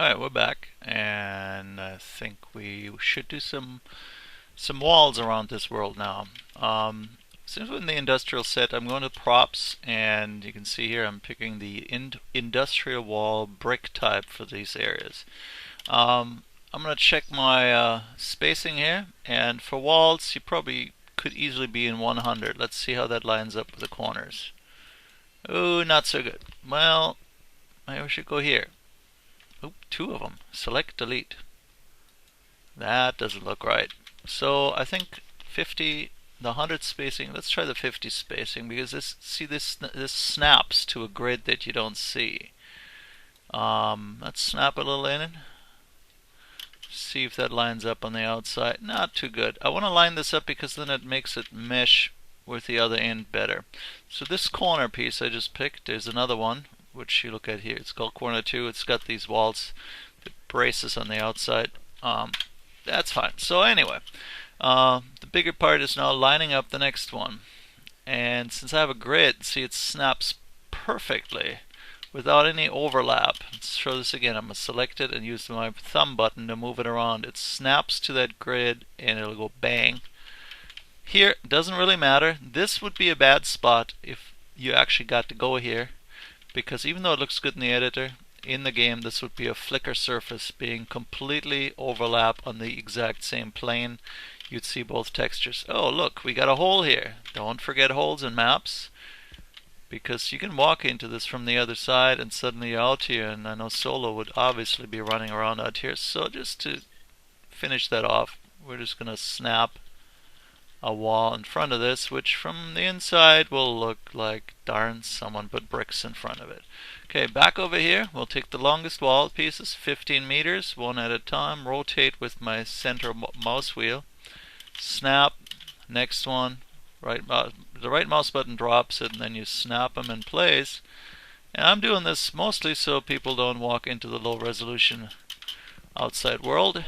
Alright, we're back, and I think we should do some walls around this world now. Since we're in the industrial set, I'm going to props, and you can see here I'm picking the industrial wall brick type for these areas. I'm going to check my spacing here, and for walls, you probably could easily be in 100. Let's see how that lines up with the corners. Oh, not so good. Well, maybe we should go here. Oop, two of them. Select, delete. That doesn't look right. So I think 50, the 100 spacing. Let's try the 50 spacing because this snaps to a grid that you don't see. Let's snap a little in. See if that lines up on the outside. Not too good. I want to line this up because then it makes it mesh with the other end better. So this corner piece I just picked, there's another one which you look at here. It's called corner 2. It's got these walls, the braces on the outside. That's fine. So anyway, the bigger part is now lining up the next one. And since I have a grid, see, it snaps perfectly without any overlap. Let's show this again. I'm going to select it and use my thumb button to move it around. It snaps to that grid and it'll go bang. Here, doesn't really matter. This would be a bad spot if you actually got to go here, because even though it looks good in the editor, in the game this would be a flicker surface being completely overlap on the exact same plane. You'd see both textures. Oh look, we got a hole here. Don't forget holes in maps, because you can walk into this from the other side and suddenly you're out here, and I know Solo would obviously be running around out here. So just to finish that off, we're just going to snap a wall in front of this, which from the inside will look like darn someone put bricks in front of it. Okay, back over here, we'll take the longest wall pieces, 15 meters, one at a time, rotate with my center mouse wheel, snap, next one, the right mouse button drops it, and then you snap them in place. And I'm doing this mostly so people don't walk into the low resolution outside world.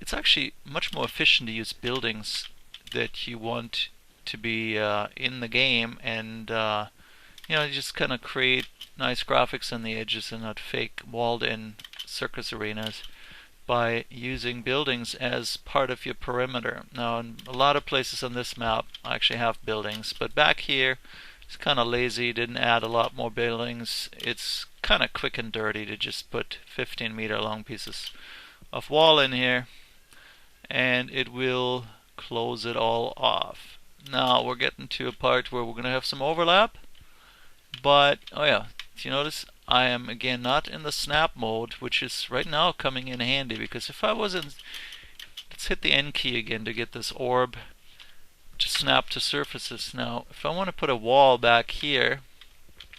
It's actually much more efficient to use buildings that you want to be in the game, and you just kind of create nice graphics on the edges and not fake walled-in circus arenas by using buildings as part of your perimeter. Now, in a lot of places on this map I actually have buildings, but back here it's kind of lazy, didn't add a lot more buildings. It's kind of quick and dirty to just put 15-meter long pieces of wall in here, and it will close it all off. Now we're getting to a part where we're going to have some overlap, but oh yeah, do you notice I am again not in the snap mode, which is right now coming in handy, because if I wasn't, let's hit the N key again to get this orb to snap to surfaces. Now if I want to put a wall back here,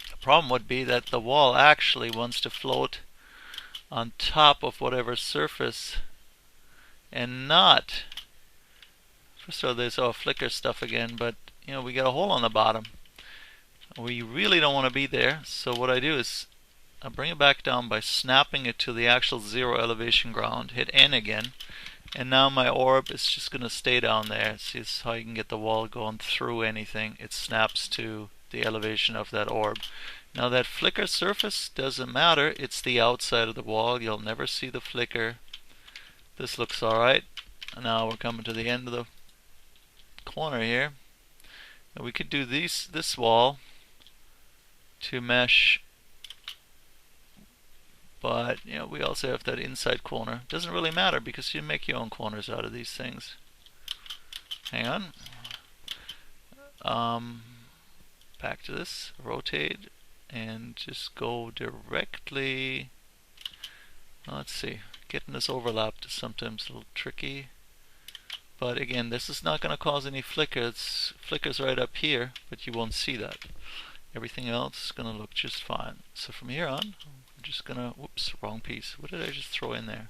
the problem would be that the wall actually wants to float on top of whatever surface and not, first of all, there's all flicker stuff again, but we got a hole on the bottom. We really don't want to be there, so what I do is I bring it back down by snapping it to the actual 0 elevation ground, hit N again, and now my orb is just going to stay down there. See, this is how you can get the wall going through anything. It snaps to the elevation of that orb. Now that flicker surface doesn't matter, it's the outside of the wall. You'll never see the flicker. This looks alright. Now we're coming to the end of the corner here. Now we could do this wall to mesh, but we also have that inside corner. Doesn't really matter because you make your own corners out of these things. Hang on. Back to this, rotate, and just go directly. Let's see, getting this overlap is sometimes a little tricky, but again, this is not going to cause any flicker. It's flickers right up here, but you won't see that. Everything else is going to look just fine. So from here on, I'm just going to, whoops, wrong piece. What did I just throw in there?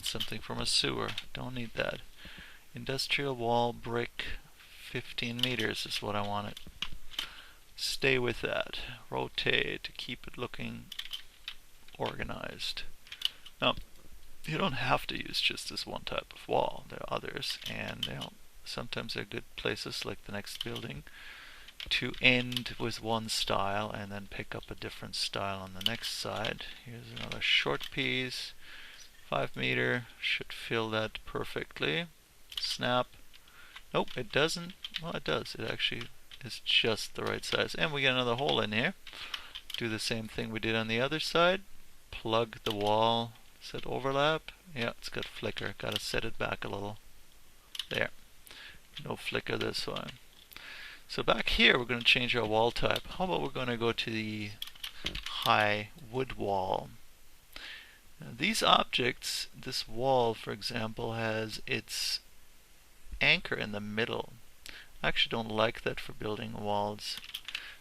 Something from a sewer. Don't need that. Industrial wall brick, 15 meters is what I wanted. Stay with that. Rotate to keep it looking organized. Now, you don't have to use just this one type of wall. There are others, and sometimes they're good places, like the next building. to end with one style and then pick up a different style on the next side. Here's another short piece, 5 meter, should fill that perfectly. Snap. Nope, it doesn't. Well, it does. It actually is just the right size. And we get another hole in here. Do the same thing we did on the other side. Plug the wall. Set overlap. Yeah, it's got flicker. Gotta set it back a little. There. No flicker this one. So back here we're going to change our wall type. How about we're going to go to the high wood wall. Now these objects, this wall for example, has its anchor in the middle. I actually don't like that for building walls.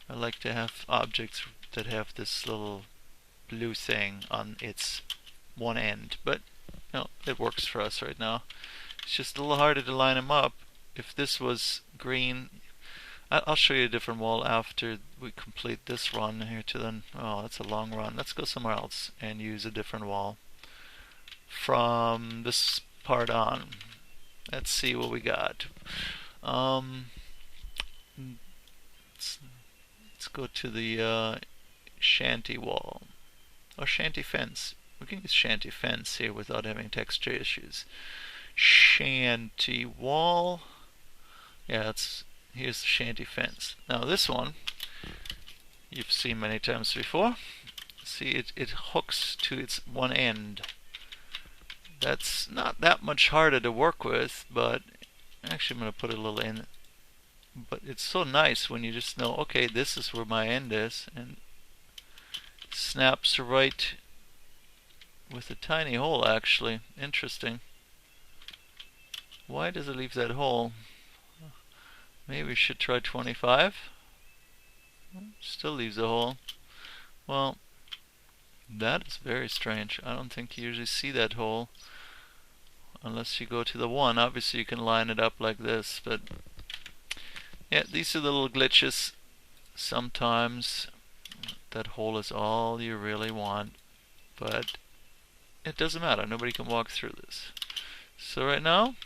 I like to have objects that have this little blue thing on its one end, but no, it works for us right now. It's just a little harder to line them up. If this was green, I'll show you a different wall after we complete this run here to then. Oh, that's a long run. Let's go somewhere else and use a different wall from this part on. Let's see what we got. Let's go to the shanty wall or shanty fence. We can use shanty fence here without having texture issues. Shanty wall. Yeah, here's the shanty fence. Now this one you've seen many times before. See, it hooks to its one end. That's not that much harder to work with, but actually I'm going to put a little in. But it's so nice when you just know, okay, this is where my end is, and snaps right with a tiny hole actually. Interesting. Why does it leave that hole? Maybe we should try 25. Still leaves a hole. Well, that is very strange. I don't think you usually see that hole unless you go to the one. Obviously you can line it up like this, but yeah, these are the little glitches. Sometimes that hole is all you really want, but it doesn't matter. Nobody can walk through this. So right now,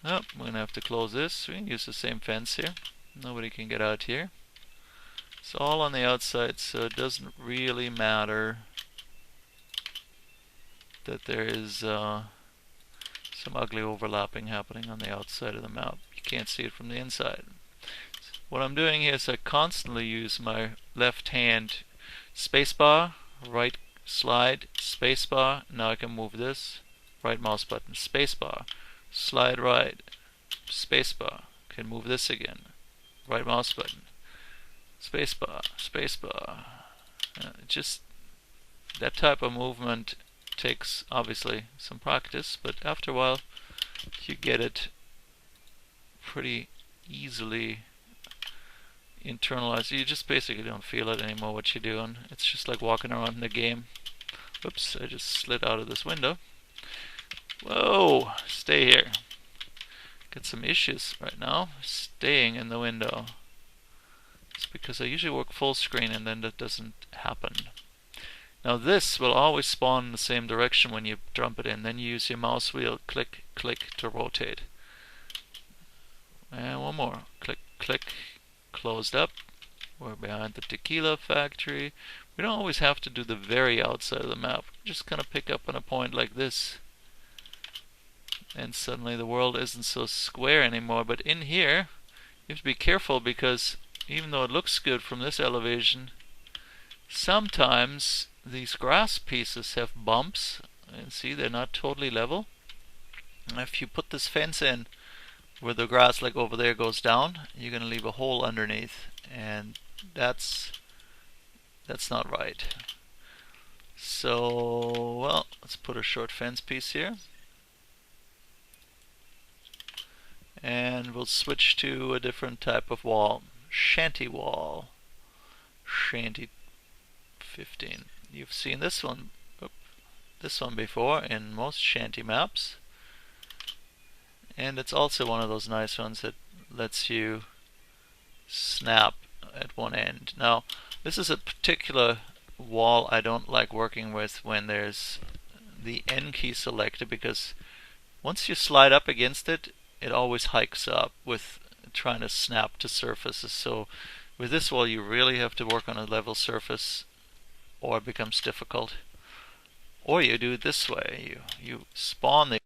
oh, we're going to have to close this. We can use the same fence here. Nobody can get out here. It's all on the outside, so it doesn't really matter that there is some ugly overlapping happening on the outside of the map. You can't see it from the inside. What I'm doing here is I constantly use my left hand spacebar, right slide, spacebar. Now I can move this, right mouse button, spacebar, slide right, spacebar. Can move this again, right mouse button, spacebar, spacebar. Just that type of movement takes obviously some practice, but after a while you get it pretty easily internalized. You just basically don't feel it anymore what you're doing. It's just like walking around in the game. Oops, I just slid out of this window. Whoa, stay here. Got some issues right now staying in the window. It's because I usually work full screen and then that doesn't happen. Now this will always spawn in the same direction when you dump it in. Then you use your mouse wheel, click, click to rotate. And one more. Click, click, closed up. We're behind the tequila factory. We don't always have to do the very outside of the map. Just kind of pick up on a point like this. And suddenly the world isn't so square anymore. But in here, you have to be careful because even though it looks good from this elevation, sometimes these grass pieces have bumps. And see, they're not totally level. And if you put this fence in where the grass like over there goes down, you're going to leave a hole underneath. And that's not right. So, well, let's put a short fence piece here. And we'll switch to a different type of wall. Shanty wall. Shanty 15. You've seen this one before in most shanty maps. And it's also one of those nice ones that lets you snap at one end. Now, this is a particular wall I don't like working with when there's the N key selected, because once you slide up against it, it always hikes up with trying to snap to surfaces. So with this wall, you really have to work on a level surface, or it becomes difficult. Or you do it this way: you spawn the